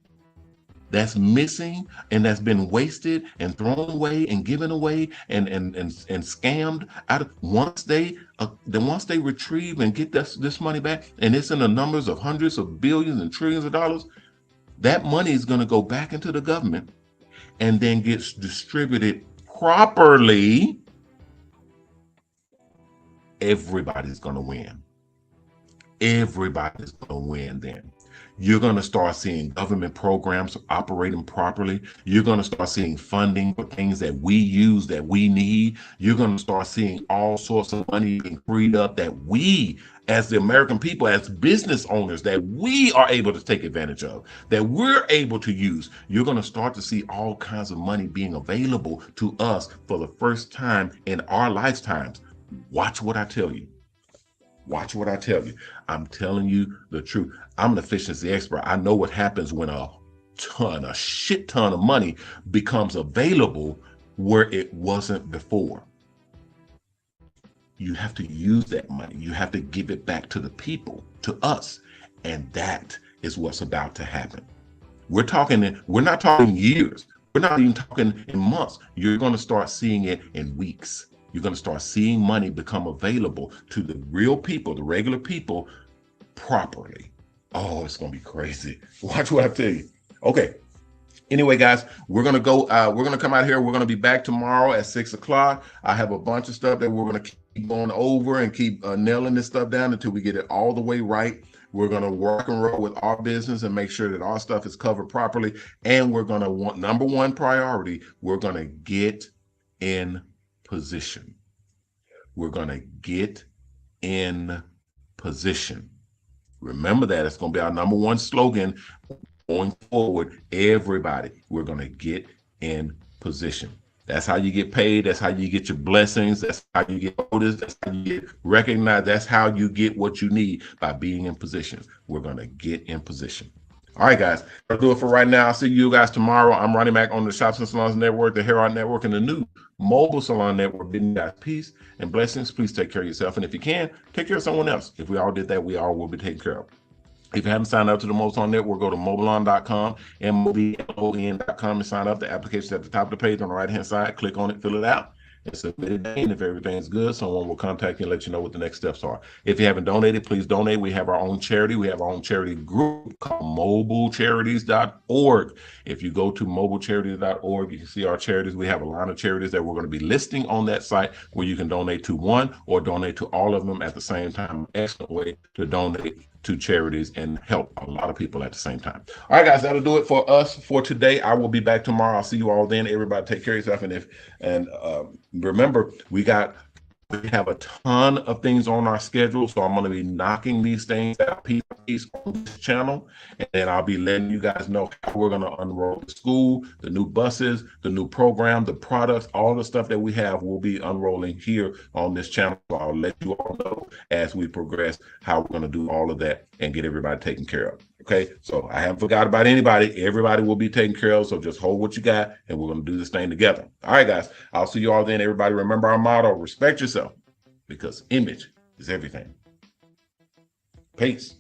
Speaker 1: that's missing and that's been wasted and thrown away and given away and scammed out of, once they retrieve and get this money back, and it's in the numbers of hundreds of billions and trillions of dollars, that money is going to go back into the government and then gets distributed properly. Everybody's going to win. Everybody's going to win then. You're going to start seeing government programs operating properly. You're going to start seeing funding for things that we use, that we need. You're going to start seeing all sorts of money being freed up that we, as the American people, as business owners, that we are able to take advantage of, that we're able to use. You're going to start to see all kinds of money being available to us for the first time in our lifetimes. Watch what I tell you. Watch what I tell you. I'm telling you the truth. I'm an efficiency expert. I know what happens when a shit ton of money becomes available where it wasn't before. You have to use that money. You have to give it back to the people, to us. And that is what's about to happen. We're not talking years. We're not even talking in months. You're going to start seeing it in weeks. You're going to start seeing money become available to the real people, the regular people, properly. Oh, it's going to be crazy. Watch what I tell you. Okay. Anyway, guys, we're gonna go. We're gonna come out here. We're gonna be back tomorrow at 6 o'clock. I have a bunch of stuff that we're gonna keep going over and keep nailing this stuff down until we get it all the way right. We're gonna work and roll with our business and make sure that our stuff is covered properly. And we're gonna want number one priority. We're gonna get in position. We're gonna get in position. Remember that it's gonna be our number one slogan. Going forward, everybody, we're going to get in position. That's how you get paid. That's how you get your blessings. That's how you get noticed. That's how you get recognized. That's how you get what you need, by being in position. We're going to get in position. All right, guys, that'll do it for right now. I'll see you guys tomorrow. I'm Ronnie Mac on the Shops and Salons Network, the Hair Art Network, and the new Mobile Salon Network. Bidding you guys peace and blessings. Please take care of yourself. And if you can, take care of someone else. If we all did that, we all will be taken care of. If you haven't signed up to the Mobile Salon Network, go to mobilon.com, mobilon.com, and sign up. The application's at the top of the page on the right-hand side. Click on it, fill it out, and submit it. And if everything's good, someone will contact you and let you know what the next steps are. If you haven't donated, please donate. We have our own charity. We have our own charity group called mobilecharities.org. If you go to mobilecharities.org, you can see our charities. We have a line of charities that we're going to be listing on that site where you can donate to one or donate to all of them at the same time. Excellent way to donate to charities and help a lot of people at the same time. All right, guys, that'll do it for us for today. I will be back tomorrow. I'll see you all then. Everybody take care of yourself. And remember, we have a ton of things on our schedule, so I'm going to be knocking these things out piece by piece on this channel, and then I'll be letting you guys know how we're going to unroll the school, the new buses, the new program, the products, all the stuff that we have will be unrolling here on this channel. So I'll let you all know as we progress how we're going to do all of that and get everybody taken care of. Okay, so I haven't forgot about anybody. Everybody will be taken care of, so just hold what you got, and we're going to do this thing together. All right, guys, I'll see you all then. Everybody, remember our motto: respect yourself, because image is everything. Peace.